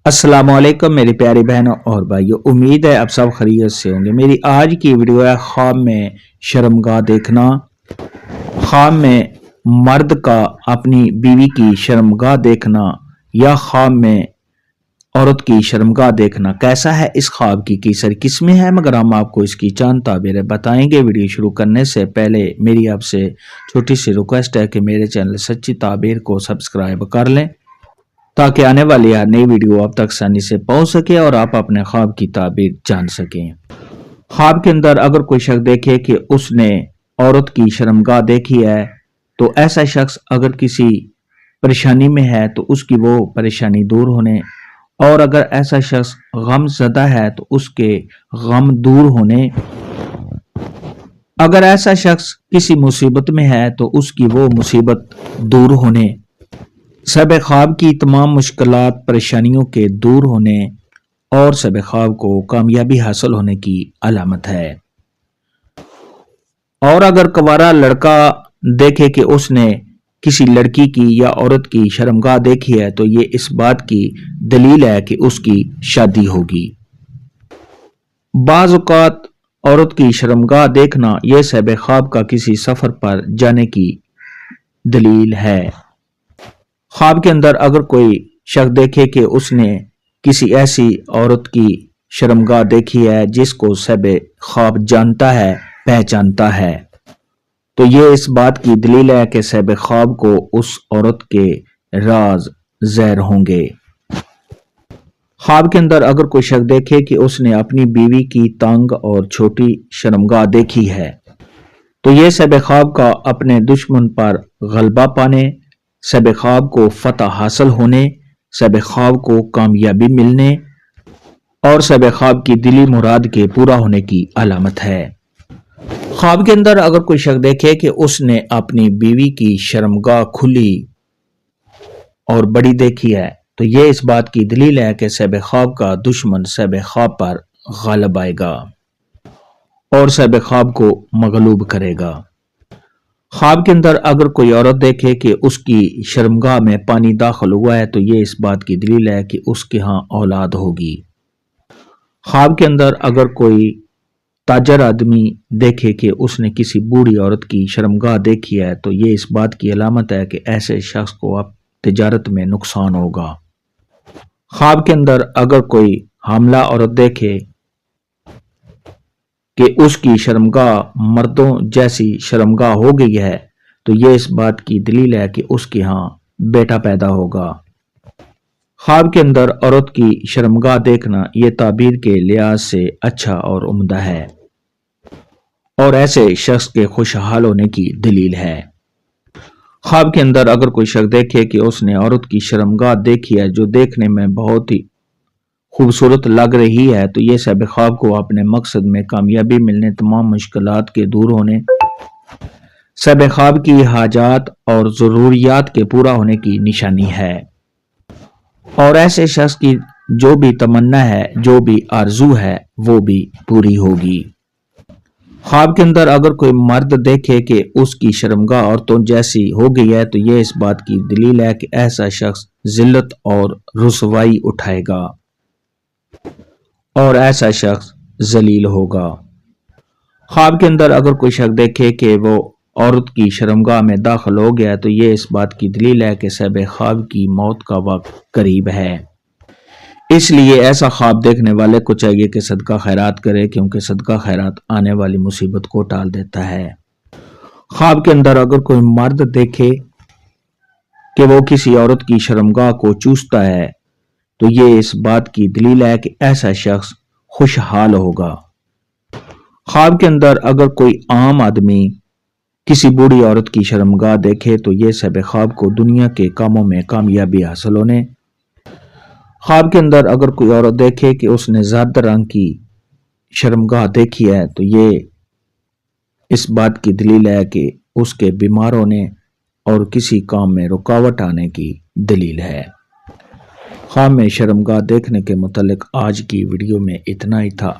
السلام علیکم میری پیاری بہنوں اور بھائیوں، امید ہے آپ سب خیریت سے ہوں گے۔ میری آج کی ویڈیو ہے خواب میں شرمگاہ دیکھنا۔ خواب میں مرد کا اپنی بیوی کی شرمگاہ دیکھنا یا خواب میں عورت کی شرمگاہ دیکھنا، کیسا ہے اس خواب کی کیسر قسمیں ہیں، مگر ہم آپ کو اس کی چند تعبیریں بتائیں گے۔ ویڈیو شروع کرنے سے پہلے میری آپ سے چھوٹی سی ریکویسٹ ہے کہ میرے چینل سچی تعبیر کو سبسکرائب کر لیں تاکہ آنے والی ہر نئی ویڈیو آپ تک آسانی سے پہنچ سکے اور آپ اپنے خواب کی تعبیر جان سکیں۔ خواب کے اندر اگر کوئی شخص دیکھے کہ اس نے عورت کی شرمگاہ دیکھی ہے تو ایسا شخص اگر کسی پریشانی میں ہے تو اس کی وہ پریشانی دور ہونے، اور اگر ایسا شخص غم زدہ ہے تو اس کے غم دور ہونے، اگر ایسا شخص کسی مصیبت میں ہے تو اس کی وہ مصیبت دور ہونے، صاحب خواب کی تمام مشکلات پریشانیوں کے دور ہونے اور صاحب خواب کو کامیابی حاصل ہونے کی علامت ہے۔ اور اگر کنوارا لڑکا دیکھے کہ اس نے کسی لڑکی کی یا عورت کی شرمگاہ دیکھی ہے تو یہ اس بات کی دلیل ہے کہ اس کی شادی ہوگی۔ بعض اوقات عورت کی شرمگاہ دیکھنا یہ صاحب خواب کا کسی سفر پر جانے کی دلیل ہے۔ خواب کے اندر اگر کوئی شخص دیکھے کہ اس نے کسی ایسی عورت کی شرمگاہ دیکھی ہے جس کو صاحب خواب جانتا ہے، پہچانتا ہے، تو یہ اس بات کی دلیل ہے کہ صاحب خواب کو اس عورت کے راز ظاہر ہوں گے۔ خواب کے اندر اگر کوئی شخص دیکھے کہ اس نے اپنی بیوی کی تنگ اور چھوٹی شرمگاہ دیکھی ہے تو یہ صاحب خواب کا اپنے دشمن پر غلبہ پانے، صاحب خواب کو فتح حاصل ہونے، صاحب خواب کو کامیابی ملنے اور صاحب خواب کی دلی مراد کے پورا ہونے کی علامت ہے۔ خواب کے اندر اگر کوئی شخص دیکھے کہ اس نے اپنی بیوی کی شرمگاہ کھلی اور بڑی دیکھی ہے تو یہ اس بات کی دلیل ہے کہ صاحب خواب کا دشمن صاحب خواب پر غالب آئے گا اور صاحب خواب کو مغلوب کرے گا۔ خواب کے اندر اگر کوئی عورت دیکھے کہ اس کی شرمگاہ میں پانی داخل ہوا ہے تو یہ اس بات کی دلیل ہے کہ اس کے ہاں اولاد ہوگی۔ خواب کے اندر اگر کوئی تاجر آدمی دیکھے کہ اس نے کسی بوڑھی عورت کی شرمگاہ دیکھی ہے تو یہ اس بات کی علامت ہے کہ ایسے شخص کو اب تجارت میں نقصان ہوگا۔ خواب کے اندر اگر کوئی حاملہ عورت دیکھے کہ اس کی شرمگاہ مردوں جیسی شرمگاہ ہو گئی ہے تو یہ اس بات کی دلیل ہے کہ اس کے ہاں بیٹا پیدا ہوگا۔ خواب کے اندر عورت کی شرمگاہ دیکھنا یہ تعبیر کے لحاظ سے اچھا اور عمدہ ہے اور ایسے شخص کے خوشحال ہونے کی دلیل ہے۔ خواب کے اندر اگر کوئی شخص دیکھے کہ اس نے عورت کی شرمگاہ دیکھی ہے جو دیکھنے میں بہت ہی خوبصورت لگ رہی ہے تو یہ صاحب خواب کو اپنے مقصد میں کامیابی ملنے، تمام مشکلات کے دور ہونے، صاحب خواب کی حاجات اور ضروریات کے پورا ہونے کی نشانی ہے اور ایسے شخص کی جو بھی تمنا ہے، جو بھی آرزو ہے وہ بھی پوری ہوگی۔ خواب کے اندر اگر کوئی مرد دیکھے کہ اس کی شرمگاہ عورتوں جیسی ہو گئی ہے تو یہ اس بات کی دلیل ہے کہ ایسا شخص ذلت اور رسوائی اٹھائے گا اور ایسا شخص ذلیل ہوگا۔ خواب کے اندر اگر کوئی شخص دیکھے کہ وہ عورت کی شرمگاہ میں داخل ہو گیا تو یہ اس بات کی دلیل ہے کہ صاحب خواب کی موت کا وقت قریب ہے۔ اس لیے ایسا خواب دیکھنے والے کو چاہیے کہ صدقہ خیرات کرے، کیونکہ صدقہ خیرات آنے والی مصیبت کو ٹال دیتا ہے۔ خواب کے اندر اگر کوئی مرد دیکھے کہ وہ کسی عورت کی شرمگاہ کو چوستا ہے تو یہ اس بات کی دلیل ہے کہ ایسا شخص خوشحال ہوگا۔ خواب کے اندر اگر کوئی عام آدمی کسی بوڑھی عورت کی شرمگاہ دیکھے تو یہ صاحب خواب کو دنیا کے کاموں میں کامیابی حاصل ہونے۔ خواب کے اندر اگر کوئی عورت دیکھے کہ اس نے زرد رنگ کی شرمگاہ دیکھی ہے تو یہ اس بات کی دلیل ہے کہ اس کے بیمار ہونے اور کسی کام میں رکاوٹ آنے کی دلیل ہے۔ خواب میں شرمگاہ دیکھنے کے متعلق آج کی ویڈیو میں اتنا ہی تھا۔